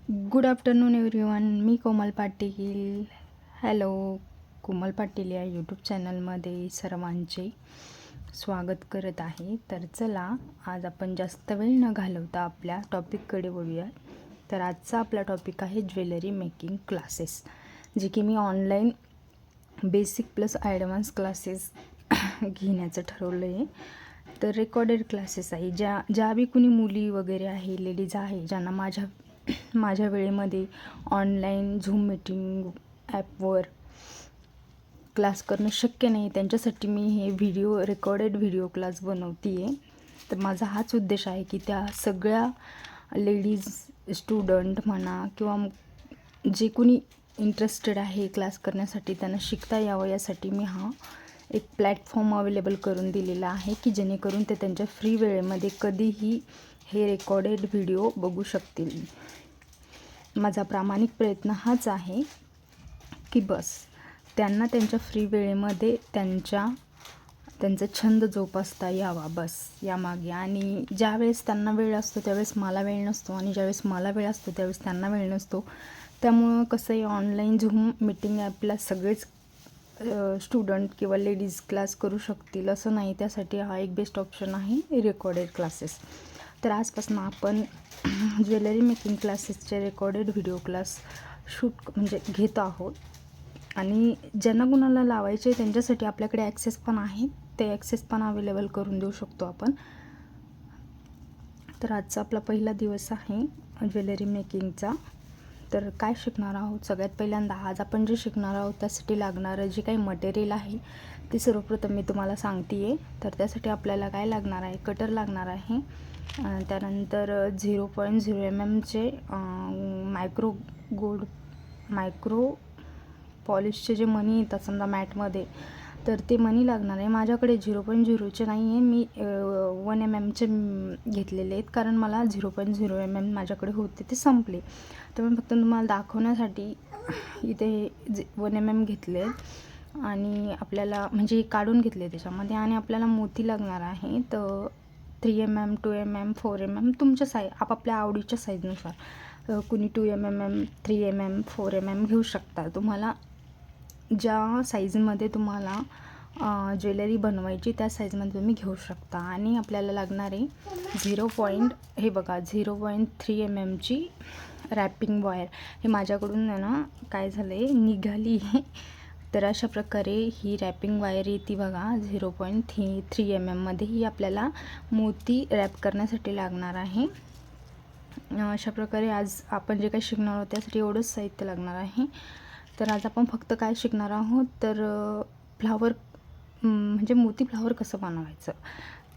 Good afternoon everyone. मी Komal Patil. Hello. Komal Patil या YouTube चॅनलमध्ये सर्वांचे स्वागत करत आहे. तर चला, आज आपण जास्त वेळ न घालवता आपल्या टॉपिककडे वळूया. तर आजचा आपला टॉपिक आहे ज्वेलरी मेकिंग क्लासेस, जे की मी online basic plus advance classes घेण्याचं ठरवलं आहे. तर रेकॉर्डेड क्लासेस आहे. ज्या बी कुणी मुली वगैरे आहे, लेडीज आहे, ज्यांना माझ्या वेळेमध्ये ऑनलाईन झूम मीटिंग ॲपवर क्लास करणं शक्य नाही, त्यांच्यासाठी मी हे रेकॉर्डेड व्हिडिओ क्लास बनवते आहे. तर माझा हाच उद्देश आहे की त्या सगळ्या लेडीज स्टुडंट म्हणा किंवा जे कुणी इंटरेस्टेड आहे क्लास करण्यासाठी, त्यांना शिकता यावं यासाठी मी हा एक प्लॅटफॉर्म अवेलेबल करून दिलेला आहे की जेणेकरून ते त्यांच्या फ्री वेळेमध्ये कधीही हे रेकॉर्डेड व्हिडिओ बघू शकतील. माझा प्रामाणिक प्रयत्न हाच आहे की बस त्यांना त्यांच्या फ्री वेळेमध्ये त्यांचा छंद जोपासता यावा, बस यामागे. आणि ज्यावेळेस त्यांना वेळ असतो त्यावेळेस मला वेळ नसतो, आणि ज्यावेळेस मला वेळ असतो त्यावेळेस त्यांना वेळ नसतो. त्यामुळं कसं आहे, ऑनलाईन झूम मीटिंग ॲपला सगळेच स्टुडंट किंवा लेडीज क्लास करू शकतील असं नाही. त्यासाठी हा एक बेस्ट ऑप्शन आहे रेकॉर्डेड क्लासेस. तर आजपासून आपण ज्वेलरी मेकिंग क्लासेसचे रेकॉर्डेड व्हिडिओ क्लास म्हणजे घेत आहोत. आणि ज्यांना कुणाला लावायचे त्यांच्यासाठी आपल्याकडे ॲक्सेस पण आहे, ते ॲक्सेस पण अवेलेबल करून देऊ शकतो आपण. तर आजचा आपला पहिला दिवस आहे ज्वेलरी मेकिंगचा. तर काय शिकणार आहोत, सगळ्यात पहिल्यांदा आज आपण जे शिकणार आहोत त्यासाठी लागणारं जे काही मटेरियल आहे ते सर्वप्रथम मी तुम्हाला सांगते आहे. तर त्यासाठी आपल्याला काय लागणार आहे, कटर लागणार आहे, त्यानंतर 0.0 mm मायक्रो पॉलिशचे जे मणी येतात समजा मॅटमध्ये, तर ते मणी लागणार आहे. माझ्याकडे 0.0चे नाही आहे, मी 1 mm घेतलेले आहेत, कारण मला 0.0 mm माझ्याकडे होते, ते संपले. तर मी फक्त तुम्हाला दाखवण्यासाठी इथे 1 mm घेतले आणि आपल्याला म्हणजे काढून घेतले त्याच्यामध्ये. आणि आपल्याला मोती लागणार आहे, तर 3 mm 2 mm 4 mm तुमच्या आपापल्या आवडीच्या साईजनुसार कुणी 2 mm 3 mm 4 mm घेऊ शकता. तुम्हाला ज्या साईजमध्ये तुम्हाला ज्वेलरी बनवायची त्या साईजमध्ये तुम्ही घेऊ शकता. आणि आपल्याला लागणार आहे 0.3 mm रॅपिंग वायर. हे माझ्याकडून आहे ना काय झालं आहे, निघाली आहे. तर अशा प्रकारे ही रॅपिंग वायर येते बघा 0.3 mm ही आपल्याला मोती रॅप करण्यासाठी लागणार आहे. अशा प्रकारे आज आपण जे काही शिकणार आहोत त्यासाठी एवढंच साहित्य लागणार आहे. तर आज आपण फक्त काय शिकणार आहोत, तर फ्लावर म्हणजे मोती फ्लावर कसं बनवायचं.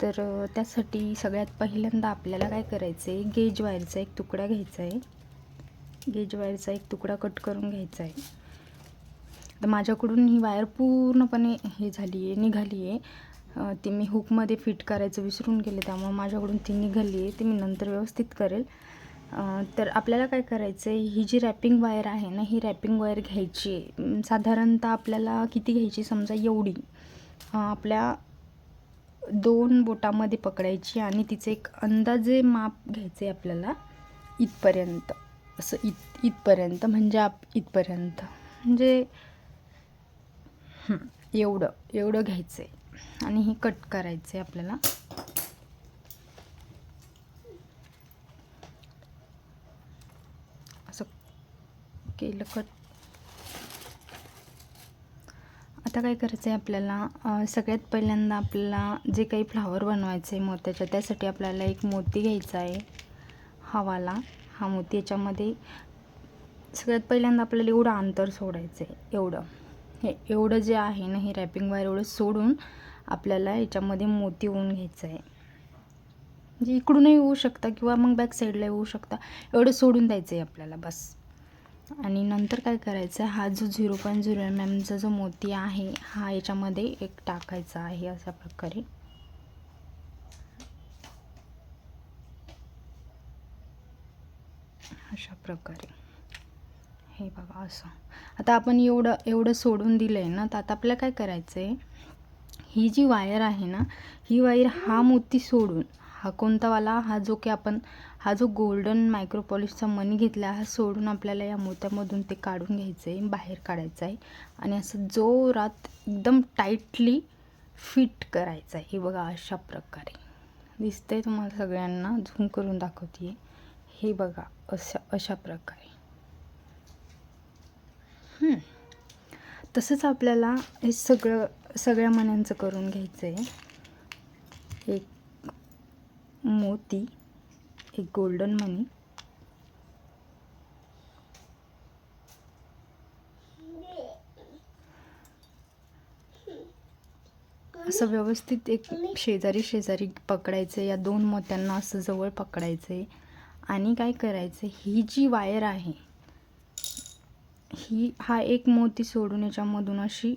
तर त्यासाठी सगळ्यात पहिल्यांदा आपल्याला काय करायचं आहे, गेज वायरचा एक तुकडा घ्यायचा आहे. गेज वायरचा एक तुकडा कट करून घ्यायचा आहे. तर माझ्याकडून ही वायर पूर्णपणे निघाली आहे. ती मी हुकमध्ये फिट करायचं विसरून गेले, त्यामुळे माझ्याकडून ती निघाली आहे. ती मी नंतर व्यवस्थित करेल. तर आपल्याला काय करायचं आहे, ही जी रॅपिंग वायर आहे ना, ही रॅपिंग वायर घ्यायची आहे. साधारणतः आपल्याला किती घ्यायची, समजा एवढी आपल्या 2 बोटामध्ये पकडायची आणि तिचं एक अंदाजे माप घ्यायचं आहे आपल्याला. इथपर्यंत असं इथपर्यंत म्हणजे इथपर्यंत म्हणजे एवढं घ्यायचं आहे. आणि हे कट करायचं आहे आपल्याला. असं केलं कट. आता काय करायचं आहे आपल्याला, सगळ्यात पहिल्यांदा आपल्याला जे काही फ्लावर बनवायचं आहे मोत्याच्या, त्यासाठी आपल्याला एक मोती घ्यायचा आहे, हा मोती. याच्यामध्ये सगळ्यात पहिल्यांदा आपल्याला एवढं अंतर सोडायचं आहे. एवढं जे आहे ना, हे रॅपिंग वायर एवढं सोडून आपल्याला याच्यामध्ये मोती होऊन घ्यायचं आहे. म्हणजे इकडूनही होऊ शकता किंवा मग बॅक साईडला होऊ शकता, एवढं सोडून द्यायचं आहे आपल्याला बस. आणि नंतर काय करायचं, हा जो 0.0 mm जो मोती आहे हा याच्यामध्ये एक टाकायचा आहे अशा प्रकारे. हे बघा असं. आता आपण एवढं सोडून दिलं आहे ना, तर आता आपल्याला काय करायचं आहे, ही जी वायर आहे ना, ही वायर हा मोती सोडून हा कोणता वाला, हा जो की आपण हा जो गोल्डन मायक्रो पॉलिशचा मणी घेतला, हा सोडून आपल्याला या मोत्यामधून ते काढून घ्यायचं आहे, बाहेर काढायचं आहे आणि असं जोरात एकदम टाईटली फिट करायचं आहे. हे बघा अशा प्रकारे दिसतंय तुम्हाला सगळ्यांना, झूम करून दाखवते. हे बघा अशा प्रकारे. तसंच आपल्याला हे सगळ्या मण्यांचं करून घ्यायचं आहे. एक मोती, एक गोल्डन मनी, असं व्यवस्थित एक शेजारी पकडायचं. या 2 मोत्यांना असं जवळ पकडायचं आहे आणि काय करायचं, ही जी वायर आहे हा एक मोती सोडून याच्यामधून अशी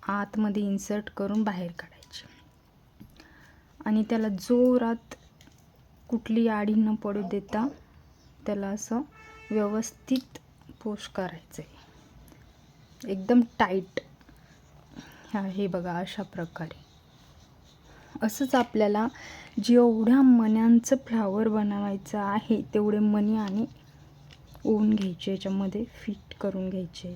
आतमध्ये इन्सर्ट करून बाहेर काढायची आणि त्याला जोरात कुठली आडी न पडू देता त्याला असं व्यवस्थित पुश करायचं आहे, एकदम टाईट. हे बघा अशा प्रकारे. असंच आपल्याला जेवढ्या मण्यांचं फ्लावर बनवायचं आहे तेवढे मणी आणि ओवून घ्यायचे, याच्यामध्ये फिट करून घ्यायचे.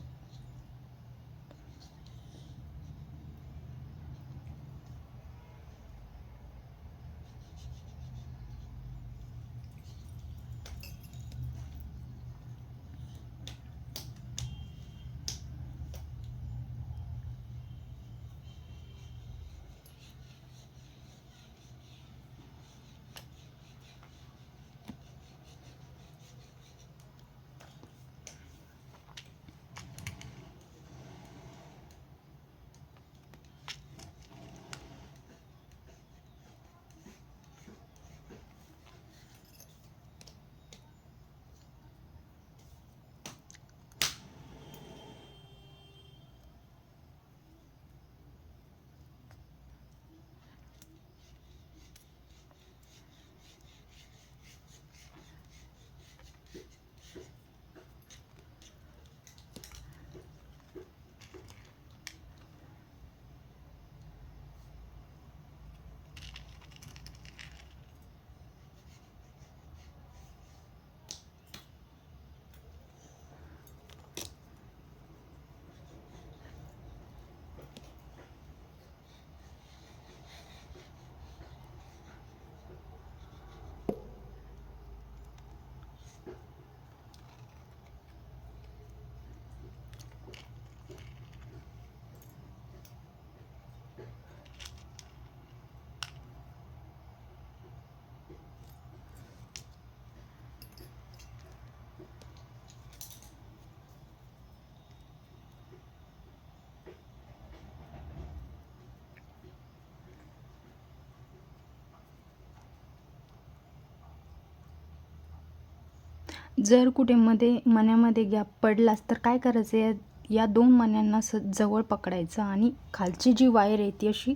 जर कुठे मण्यामध्ये गॅप पडलाच तर काय करायचं, या 2 मण्यांना असं जवळ पकडायचं आणि खालची जी वायर आहे ती अशी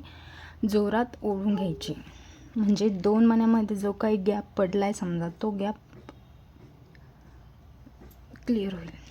जोरात ओढून घ्यायची. म्हणजे 2 मण्यामध्ये जो काही गॅप पडलाय समजा, तो गॅप क्लिअर होईल.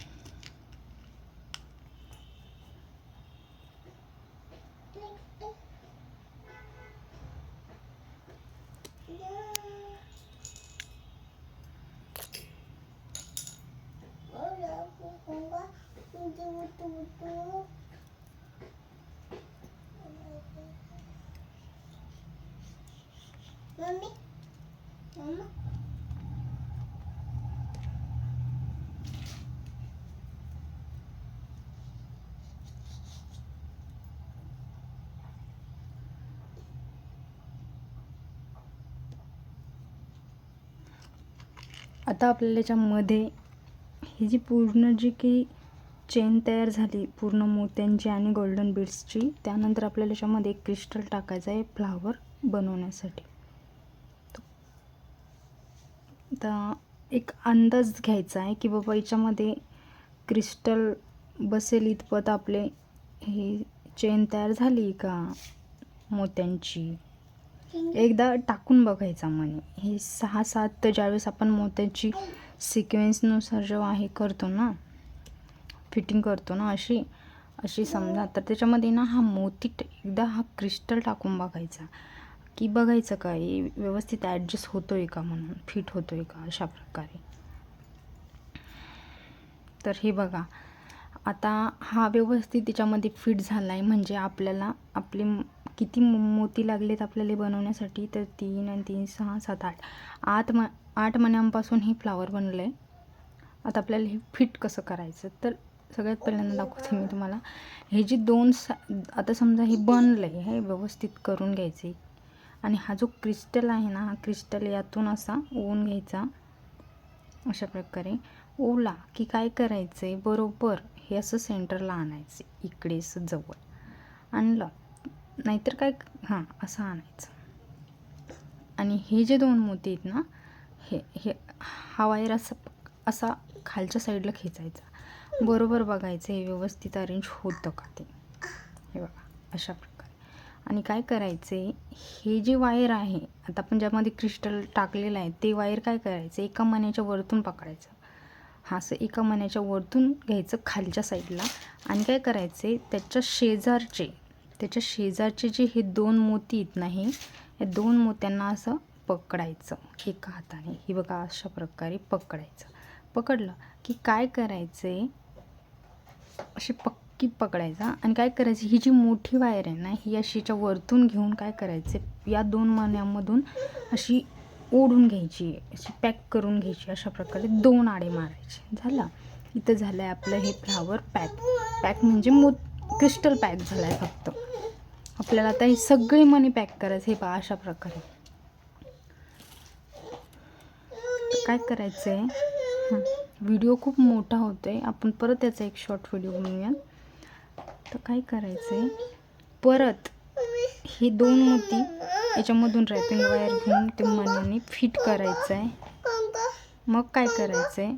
आता आपल्याला याच्यामध्ये ही जी पूर्ण जी की चेन तयार झाली पूर्ण मोत्यांची आणि गोल्डन बीड्सची, त्यानंतर आपल्याला याच्यामध्ये एक क्रिस्टल टाकायचं आहे फ्लावर बनवण्यासाठी. तर एक अंदाज घ्यायचा आहे की बाबा याच्यामध्ये क्रिस्टल बसेल इतपत आपले ही चेन तयार झाली का मोत्यांची. एकदा टाकून बघायचा मनी. हे 6-7 ज्यावेळेस आपण मोत्याची सिक्वेन्सनुसार जेव्हा हे करतो ना, फिटिंग करतो ना अशी समजा, तर त्याच्यामध्ये ना हा मोती एकदा हा क्रिस्टल टाकून बघायचा. की बघायचं का हे व्यवस्थित ॲडजस्ट होतो आहे का, म्हणून फिट होतो आहे का, अशा प्रकारे. तर हे बघा, आता हा व्यवस्थित त्याच्यामध्ये फिट झाला आहे. म्हणजे आपल्याला आपले किती मोती लागलेत आपल्याला बनवण्यासाठी, तर 3 आणि 3 6 7 8 8 मण्यांपासून हे फ्लावर बनलं आहे. आता आपल्याला हे फिट कसं करायचं, तर सगळ्यात पहिल्यांदा दाखवते मी तुम्हाला. हे जे आता समजा हे बनलं आहे, हे व्यवस्थित करून घ्यायचे. आणि हा जो क्रिस्टल आहे ना, हा क्रिस्टल यातून असा ओवून घ्यायचा, अशा प्रकारे ओवला की काय करायचं आहे, बरोबर हे असं सेंटरला आणायचे, इकडे असं जवळ आणलं, नाहीतर काय असं आणायचं. आणि हे जे 2 मोती आहेत ना, हे हे हा वायर असा खालच्या साईडला खेचायचा, बरोबर बघायचं हे व्यवस्थित अरेंज होतं का ते. हे बघा अशा प्रकारे. आणि काय करायचे, हे जे वायर आहे आता आपण ज्यामध्ये क्रिस्टल टाकलेलं आहे, ते वायर काय करायचं, एका मण्याच्या वरतून पकडायचं, असं एका मण्याच्या वरतून घ्यायचं खालच्या साईडला. आणि काय करायचे, त्याच्या शेजारचे जे हे 2 मोती आहेत ना, या 2 मोत्यांना असं पकडायचं एका हाताने. हे बघा अशा प्रकारे पकडायचं. पकडलं की काय करायचे, अशी पक्की पकडायचा. आणि काय करायचं, ही जी मोठी वायर आहे ना, ही अशीच्या वरतून घेऊन काय करायचे, या 2 मण्यांमधून अशी ओढून घ्यायची, अशी पॅक करून घ्यायची, अशा प्रकारे 2 आडे मारायचे. झालं. इथं झालं आहे आपलं हे फ्लावर पॅक म्हणजे क्रिस्टल पॅक झालं आहे फक्त. आपल्याला आता हे सगळे मणी पॅक करायचे. हे पहा अशा प्रकारे. काय करायचं आहे, व्हिडिओ खूप मोठा होतो आहे, आपण परत त्याचा एक शॉर्ट व्हिडिओ बनवूया. तर काय करायचं आहे, परत हे 2 मोती याच्यामधून रॅपिंग वायर घेऊन ते मण्याने फिट करायचं आहे. मग काय करायचं आहे,